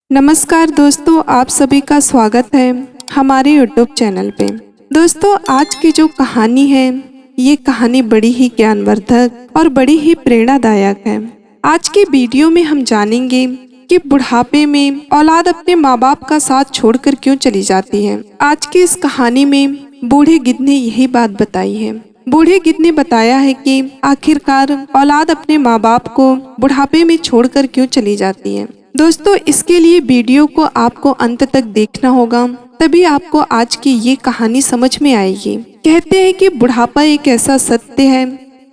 नमस्कार दोस्तों, आप सभी का स्वागत है हमारे YouTube चैनल पे। दोस्तों, आज की जो कहानी है ये कहानी बड़ी ही ज्ञानवर्धक और बड़ी ही प्रेरणादायक है। आज के वीडियो में हम जानेंगे कि बुढ़ापे में औलाद अपने माँ बाप का साथ छोड़कर क्यों चली जाती है। आज की इस कहानी में बूढ़े गिद्ध ने यही बात बताई है। बूढ़े गिद्ध ने बताया है कि आखिरकार औलाद अपने माँ बाप को बुढ़ापे में छोड़कर क्यों चली जाती है। दोस्तों, इसके लिए वीडियो को आपको अंत तक देखना होगा, तभी आपको आज की ये कहानी समझ में आएगी। कहते हैं कि बुढ़ापा एक ऐसा सत्य है,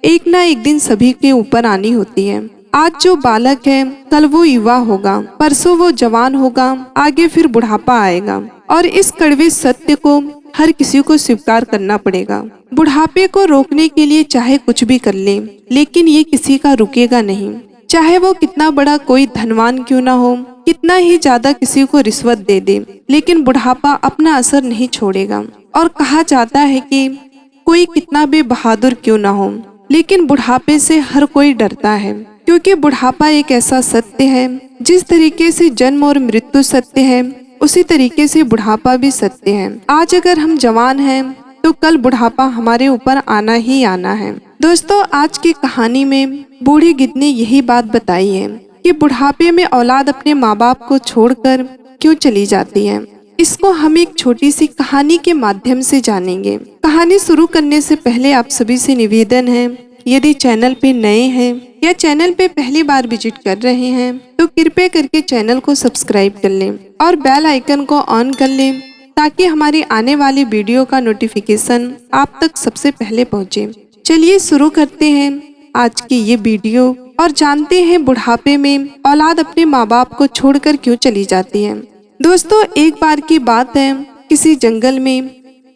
एक ना एक दिन सभी के ऊपर आनी होती है। आज जो बालक है कल वो युवा होगा, परसों वो जवान होगा, आगे फिर बुढ़ापा आएगा और इस कड़वे सत्य को हर किसी को स्वीकार करना पड़ेगा। बुढ़ापे को रोकने के लिए चाहे कुछ भी कर ले, लेकिन ये किसी का रुकेगा नहीं। चाहे वो कितना बड़ा कोई धनवान क्यों ना हो, कितना ही ज्यादा किसी को रिश्वत दे दे, लेकिन बुढ़ापा अपना असर नहीं छोड़ेगा। और कहा जाता है कि कोई कितना भी बहादुर क्यों ना हो, लेकिन बुढ़ापे से हर कोई डरता है, क्योंकि बुढ़ापा एक ऐसा सत्य है, जिस तरीके से जन्म और मृत्यु सत्य है, उसी तरीके से बुढ़ापा भी सत्य है। आज अगर हम जवान हैं तो कल बुढ़ापा हमारे ऊपर आना ही आना है। दोस्तों, आज की कहानी में बूढ़े गिद्ध ने यही बात बताई है कि बुढ़ापे में औलाद अपने माँ बाप को छोड़कर क्यों चली जाती है। इसको हम एक छोटी सी कहानी के माध्यम से जानेंगे। कहानी शुरू करने से पहले आप सभी से निवेदन है, यदि चैनल पे नए हैं या चैनल पे पहली बार विजिट कर रहे हैं तो कृपया करके चैनल को सब्सक्राइब कर लें और बेल आइकन को ऑन कर लें, ताकि हमारी आने वाली वीडियो का नोटिफिकेशन आप तक सबसे पहले पहुंचे। चलिए शुरू करते हैं आज की ये वीडियो और जानते हैं बुढ़ापे में औलाद अपने माँ बाप को छोड़कर क्यों चली जाती है। दोस्तों, एक बार की बात है, किसी जंगल में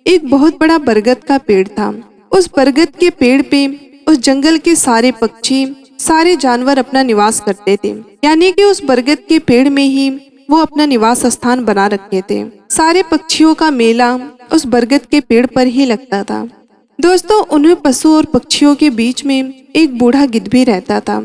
एक बहुत बड़ा बरगद का पेड़ था। उस बरगद के पेड़ पे उस जंगल के सारे पक्षी, सारे जानवर अपना निवास करते थे, यानी कि उस बरगद के पेड़ में ही वो अपना निवास स्थान बना रखे थे। सारे पक्षियों का मेला उस बरगद के पेड़ पर ही लगता था। दोस्तों, उन्हें पशु और पक्षियों के बीच में एक बूढ़ा गिद्ध भी रहता था।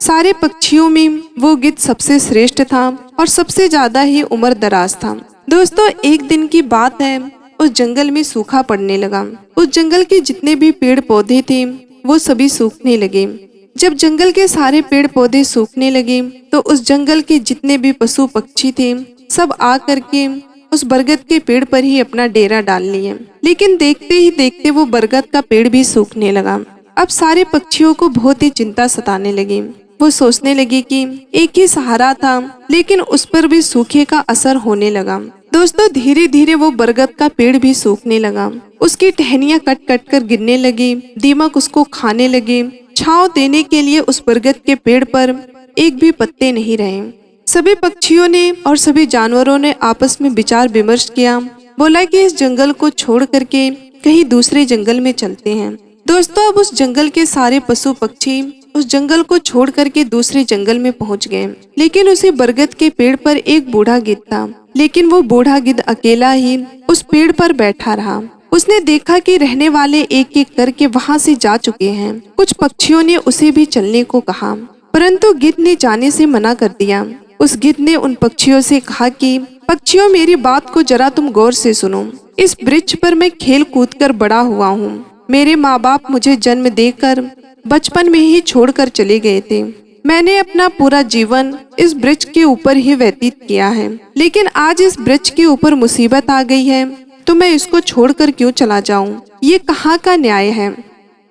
सारे पक्षियों में वो गिद्ध सबसे श्रेष्ठ था और सबसे ज्यादा ही उम्र दराज था। दोस्तों, एक दिन की बात है, उस जंगल में सूखा पड़ने लगा। उस जंगल के जितने भी पेड़ पौधे थे वो सभी सूखने लगे। जब जंगल के सारे पेड़ पौधे सूखने लगे तो उस जंगल के जितने भी पशु पक्षी थे सब आ करके उस बरगद के पेड़ पर ही अपना डेरा डाल लिए। लेकिन देखते ही देखते वो बरगद का पेड़ भी सूखने लगा। अब सारे पक्षियों को बहुत ही चिंता सताने लगी। वो सोचने लगे कि एक ही सहारा था, लेकिन उस पर भी सूखे का असर होने लगा। दोस्तों, धीरे धीरे वो बरगद का पेड़ भी सूखने लगा। उसकी टहनियां कट कट कर गिरने लगी, दीमक उसको खाने लगे। छांव देने के लिए उस बरगद के पेड़ पर एक भी पत्ते नहीं रहे। सभी पक्षियों ने और सभी जानवरों ने आपस में विचार विमर्श किया। बोला कि इस जंगल को छोड़ करके कहीं दूसरे जंगल में चलते हैं। दोस्तों, अब उस जंगल के सारे पशु पक्षी उस जंगल को छोड़ करके दूसरे जंगल में पहुंच गए। लेकिन उसी बरगद के पेड़ पर एक बूढ़ा गिद्ध था। लेकिन वो बूढ़ा गिद्ध अकेला ही उस पेड़ पर बैठा रहा। उसने देखा कि रहने वाले एक एक करके वहां से जा चुके हैं। कुछ पक्षियों ने उसे भी चलने को कहा, परंतु गिद्ध ने जाने से मना कर दिया। उस गिद्ध ने उन पक्षियों से कहा कि पक्षियों, मेरी बात को जरा तुम गौर से सुनो। इस वृक्ष पर मैं खेल कूद कर बड़ा हुआ हूँ। मेरे माँ बाप मुझे जन्म देकर बचपन में ही छोड़कर चले गए थे। मैंने अपना पूरा जीवन इस वृक्ष के ऊपर ही व्यतीत किया है, लेकिन आज इस वृक्ष के ऊपर मुसीबत आ गई है तो मैं इसको छोड़कर क्यों चला जाऊं? ये कहाँ का न्याय है?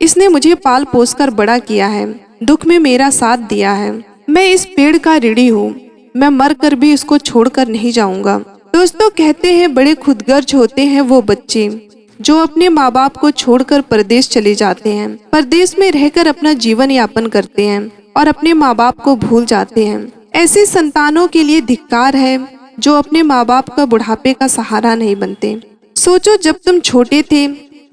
इसने मुझे पाल पोस कर बड़ा किया है, दुख में मेरा साथ दिया है। मैं इस पेड़ का ऋणी हूँ, मैं मर कर भी इसको छोड़कर नहीं जाऊंगा। दोस्तों, कहते हैं बड़े खुदगर्ज होते हैं वो बच्चे जो अपने माँ बाप को छोड़कर परदेश चले जाते हैं। परदेश में रहकर अपना जीवन यापन करते हैं और अपने माँ बाप को भूल जाते हैं। ऐसे संतानों के लिए धिक्कार है जो अपने माँ बाप का बुढ़ापे का सहारा नहीं बनते। सोचो, जब तुम छोटे थे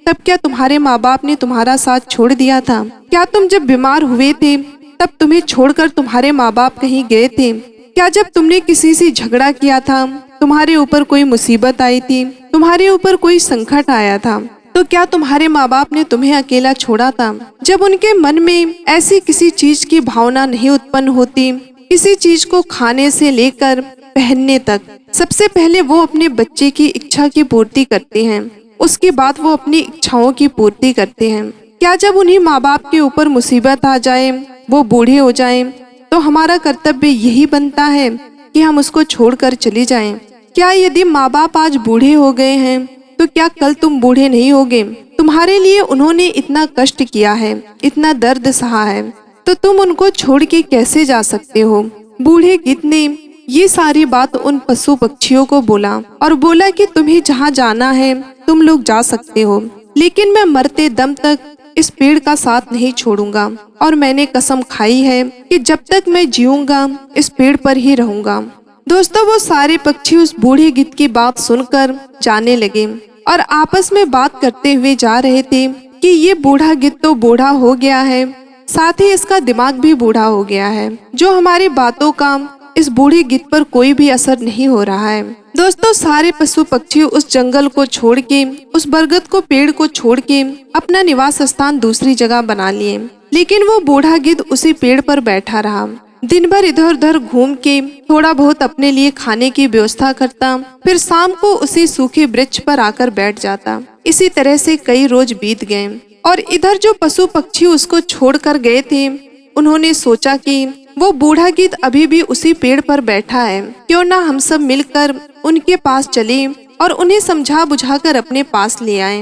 तब क्या तुम्हारे माँ बाप ने तुम्हारा साथ छोड़ दिया था? क्या तुम जब बीमार हुए थे तब तुम्हें छोड़कर तुम्हारे माँ बाप कहीं गए थे? क्या जब तुमने किसी से झगड़ा किया था, तुम्हारे ऊपर कोई मुसीबत आई थी, तुम्हारे ऊपर कोई संकट आया था, तो क्या तुम्हारे माँ बाप ने तुम्हें अकेला छोड़ा था? जब उनके मन में ऐसी किसी चीज की भावना नहीं उत्पन्न होती किसी चीज को खाने से लेकर पहनने तक सबसे पहले वो अपने बच्चे की इच्छा की पूर्ति करते हैं, उसके बाद वो अपनी इच्छाओं की पूर्ति करते हैं। क्या जब उन्हीं माँ बाप के ऊपर मुसीबत आ जाए, वो बूढ़े हो जाएं, तो हमारा कर्तव्य यही बनता है कि हम उसको छोड़कर चले जाएं? क्या यदि माँ बाप आज बूढ़े हो गए हैं तो क्या कल तुम बूढ़े नहीं होगे? तुम्हारे लिए उन्होंने इतना कष्ट किया है, इतना दर्द सहा है, तो तुम उनको छोड़ के कैसे जा सकते हो? बूढ़े गिद्ध ने ये सारी बात उन पशु पक्षियों को बोला और बोला कि तुम्हें जहाँ जाना है तुम लोग जा सकते हो, लेकिन मैं मरते दम तक इस पेड़ का साथ नहीं छोड़ूंगा और मैंने कसम खाई है कि जब तक मैं जीऊंगा इस पेड़ पर ही रहूंगा। दोस्तों, वो सारे पक्षी उस बूढ़े गिद्ध की बात सुनकर जाने लगे और आपस में बात करते हुए जा रहे थे कि ये बूढ़ा गिद्ध तो बूढ़ा हो गया है, साथ ही इसका दिमाग भी बूढ़ा हो गया है, जो हमारी बातों का इस बूढ़े गिद्ध पर कोई भी असर नहीं हो रहा है। दोस्तों, सारे पशु पक्षी उस जंगल को छोड़ के, उस बरगद को पेड़ को छोड़ के अपना निवास स्थान दूसरी जगह बना लिए, लेकिन वो बूढ़ा गिद्ध उसी पेड़ पर बैठा रहा। दिन भर इधर उधर घूम के थोड़ा बहुत अपने लिए खाने की व्यवस्था करता, फिर शाम को उसी सूखे वृक्ष पर आकर बैठ जाता। इसी तरह से कई रोज बीत गए और इधर जो पशु पक्षी उसको छोड़कर गए थे, उन्होंने सोचा कि वो बूढ़ा गिद्ध अभी भी उसी पेड़ पर बैठा है, क्यों ना हम सब मिलकर उनके पास चले और उन्हें समझा बुझाकर अपने पास ले आए।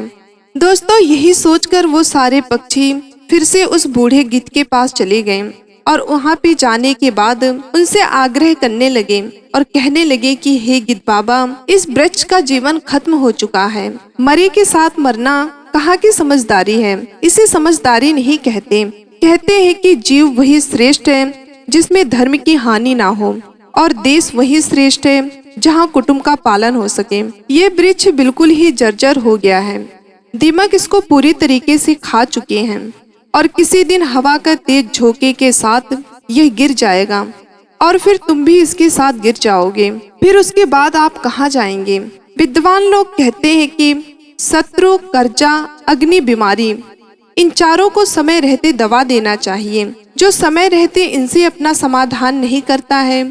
दोस्तों, यही सोचकर वो सारे पक्षी फिर से उस बूढ़े गिद्ध के पास चले गए और वहाँ पे जाने के बाद उनसे आग्रह करने लगे और कहने लगे कि हे गिद्ध बाबा, इस वृक्ष का जीवन खत्म हो चुका है, मरे के साथ मरना कहाँ की समझदारी है? इसे समझदारी नहीं कहते। कहते हैं कि जीव वही श्रेष्ठ है जिसमें धर्म की हानि ना हो, और देश वही श्रेष्ठ है जहाँ कुटुंब का पालन हो सके। ये वृक्ष बिल्कुल ही जर्जर हो गया है, दीमक इसको पूरी तरीके से खा चुके हैं और किसी दिन हवा का तेज झोंके के साथ यह गिर जाएगा और फिर तुम भी इसके साथ गिर जाओगे। फिर उसके बाद आप कहाँ जाएंगे? विद्वान लोग कहते हैं कि शत्रु, कर्जा, अग्नि, बीमारी, इन चारों को समय रहते दवा देना चाहिए। जो समय रहते इनसे अपना समाधान नहीं करता है,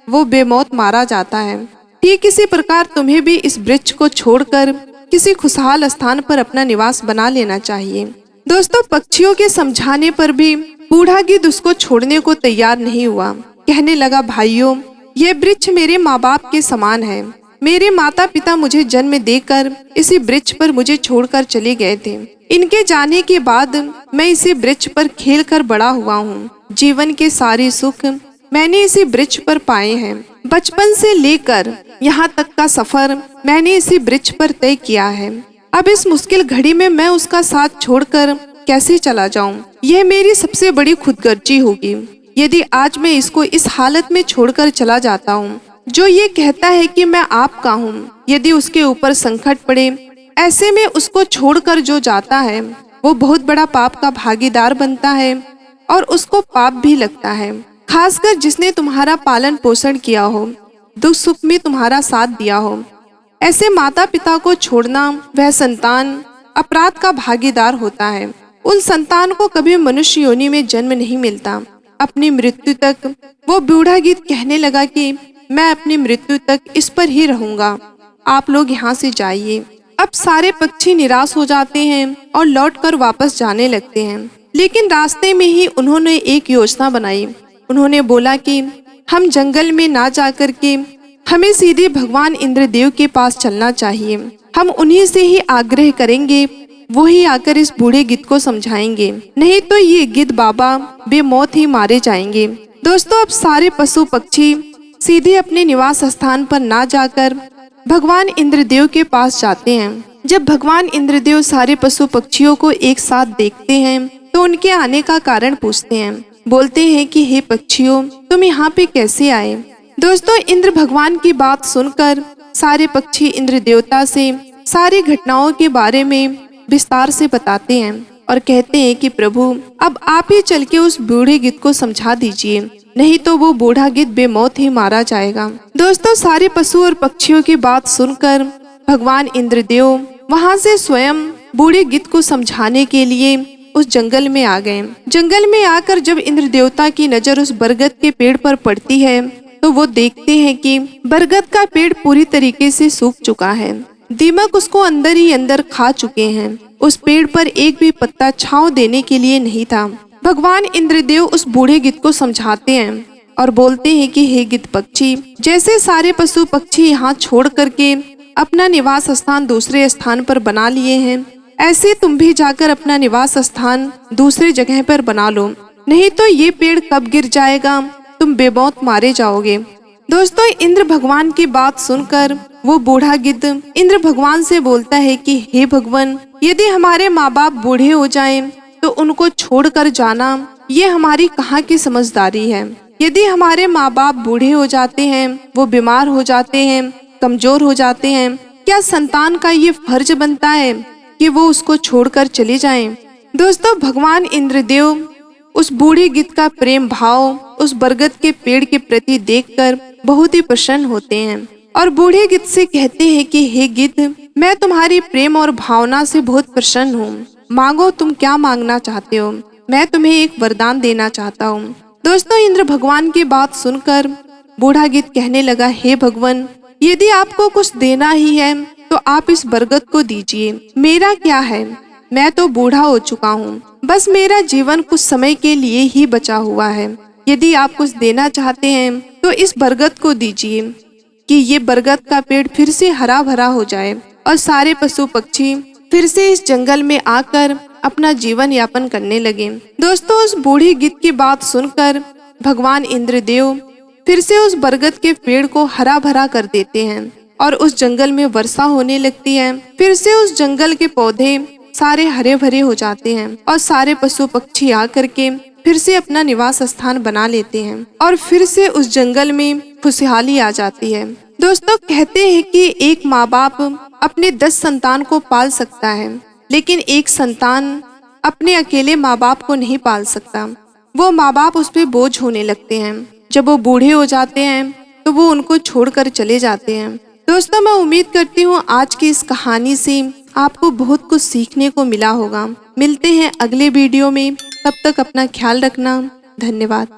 वो बेमौत मारा जाता है। ठीक इसी प्रकार तुम्हें भी इस वृक्ष को छोड़कर किसी खुशहाल स्थान पर अपना निवास बना लेना चाहिए। दोस्तों, पक्षियों के समझाने पर भी बूढ़ा गिद्ध उसको छोड़ने को तैयार नहीं हुआ। कहने लगा, भाइयों, ये वृक्ष मेरे माँ बाप के समान है। मेरे माता पिता मुझे जन्म देकर इसी वृक्ष पर मुझे छोड़कर चले गए थे। इनके जाने के बाद मैं इसी वृक्ष पर खेल कर बड़ा हुआ हूँ। जीवन के सारे सुख मैंने इसी वृक्ष पर पाए हैं। बचपन से लेकर यहाँ तक का सफर मैंने इसी वृक्ष पर तय किया है। अब इस मुश्किल घड़ी में मैं उसका साथ छोड़कर कैसे चला जाऊं? यह मेरी सबसे बड़ी खुदगर्जी होगी यदि आज मैं इसको इस हालत में छोड़कर चला जाता हूं। जो ये कहता है कि मैं आपका हूं, यदि उसके ऊपर संकट पड़े, ऐसे में उसको छोड़कर जो जाता है वो बहुत बड़ा पाप का भागीदार बनता है और उसको पाप भी लगता है। खासकर जिसने तुम्हारा पालन पोषण किया हो, दुख सुख में तुम्हारा साथ दिया हो। ऐसे माता पिता को छोड़ना, वह संतान अपराध का भागीदार होता है। उन संतान को कभी मनुष्य योनि में जन्म नहीं मिलता। अपनी मृत्यु तक वो बूढ़ा गिद्ध कहने लगा कि मैं अपनी मृत्यु तक इस पर ही रहूंगा, आप लोग यहाँ से जाइए। अब सारे पक्षी निराश हो जाते हैं और लौटकर वापस जाने लगते हैं, लेकिन रास्ते में ही उन्होंने एक योजना बनाई। उन्होंने बोला कि हम जंगल में ना जाकर के हमें सीधे भगवान इंद्रदेव के पास चलना चाहिए। हम उन्हीं से ही आग्रह करेंगे, वो ही आकर इस बूढ़े गिद्ध को समझाएंगे, नहीं तो ये गिद्ध बाबा बेमौत ही मारे जाएंगे। दोस्तों, अब सारे पशु पक्षी सीधे अपने निवास स्थान पर ना जाकर भगवान इंद्रदेव के पास जाते हैं। जब भगवान इंद्रदेव सारे पशु पक्षियों को एक साथ देखते हैं तो उनके आने का कारण पूछते हैं। बोलते हैं कि हे पक्षियों, तुम यहाँ पे कैसे आए? दोस्तों, इंद्र भगवान की बात सुनकर सारे पक्षी इंद्र देवता से सारी घटनाओं के बारे में विस्तार से बताते हैं और कहते हैं कि प्रभु, अब आप ही चल के उस बूढ़े गिद्ध को समझा दीजिए, नहीं तो वो बूढ़ा गिद्ध बेमौत ही मारा जाएगा। दोस्तों, सारे पशु और पक्षियों की बात सुनकर भगवान इंद्रदेव वहां से स्वयं बूढ़े गिद्ध को समझाने के लिए उस जंगल में आ गए। जंगल में आकर जब इंद्र देवता की नजर उस बरगद के पेड़ पर पड़ती है तो वो देखते हैं कि बरगद का पेड़ पूरी तरीके से सूख चुका है। दीमक उसको अंदर ही अंदर खा चुके हैं। उस पेड़ पर एक भी पत्ता छांव देने के लिए नहीं था। भगवान इंद्रदेव उस बूढ़े गिद्ध को समझाते हैं और बोलते हैं कि हे गिद्ध पक्षी, जैसे सारे पशु पक्षी यहाँ छोड़ करके अपना निवास स्थान दूसरे स्थान पर बना लिए हैं, ऐसे तुम भी जाकर अपना निवास स्थान दूसरी जगह पर बना लो, नहीं तो ये पेड़ कब गिर जाएगा, तुम बेमौत मारे जाओगे। दोस्तों, इंद्र भगवान की बात सुनकर वो बूढ़ा गिद्ध इंद्र भगवान से बोलता है कि हे भगवान, यदि हमारे माँ बाप बूढ़े हो जाएं तो उनको छोड़कर जाना ये हमारी कहाँ की समझदारी है। यदि हमारे माँ बाप बूढ़े हो जाते हैं, वो बीमार हो जाते हैं, कमजोर हो जाते हैं, क्या संतान का ये फर्ज बनता है कि वो उसको छोड़कर चले जाएं? दोस्तों, भगवान इंद्रदेव उस बूढ़े गिद्ध का प्रेम भाव उस बरगद के पेड़ के प्रति देखकर बहुत ही प्रसन्न होते हैं और बूढ़े गिद्ध से कहते हैं कि हे गिद्ध, मैं तुम्हारी प्रेम और भावना से बहुत प्रसन्न हूँ। मांगो, तुम क्या मांगना चाहते हो, मैं तुम्हें एक वरदान देना चाहता हूँ। दोस्तों, इंद्र भगवान की बात सुनकर बूढ़ा गिद्ध कहने लगा, हे भगवान, यदि आपको कुछ देना ही है तो आप इस बरगद को दीजिए। मेरा क्या है, मैं तो बूढ़ा हो चुका हूँ, बस मेरा जीवन कुछ समय के लिए ही बचा हुआ है। यदि आप कुछ देना चाहते हैं तो इस बरगद को दीजिए कि ये बरगद का पेड़ फिर से हरा भरा हो जाए और सारे पशु पक्षी फिर से इस जंगल में आकर अपना जीवन यापन करने लगे। दोस्तों, उस बूढ़े गिद्ध की बात सुनकर भगवान इंद्रदेव फिर से उस बरगद के पेड़ को हरा भरा कर देते हैं और उस जंगल में वर्षा होने लगती है। फिर से उस जंगल के पौधे सारे हरे भरे हो जाते हैं और सारे पशु पक्षी आकर के फिर से अपना निवास स्थान बना लेते हैं और फिर से उस जंगल में खुशहाली आ जाती है। दोस्तों, कहते हैं कि एक माँ बाप अपने 10 संतान को पाल सकता है, लेकिन एक संतान अपने अकेले माँ बाप को नहीं पाल सकता। वो माँ बाप उस पे बोझ होने लगते हैं। जब वो बूढ़े हो जाते हैं तो वो उनको छोड़कर चले जाते हैं। दोस्तों, मैं उम्मीद करती हूँ आज की इस कहानी से आपको बहुत कुछ सीखने को मिला होगा। मिलते हैं अगले वीडियो में, तब तक अपना ख्याल रखना। धन्यवाद।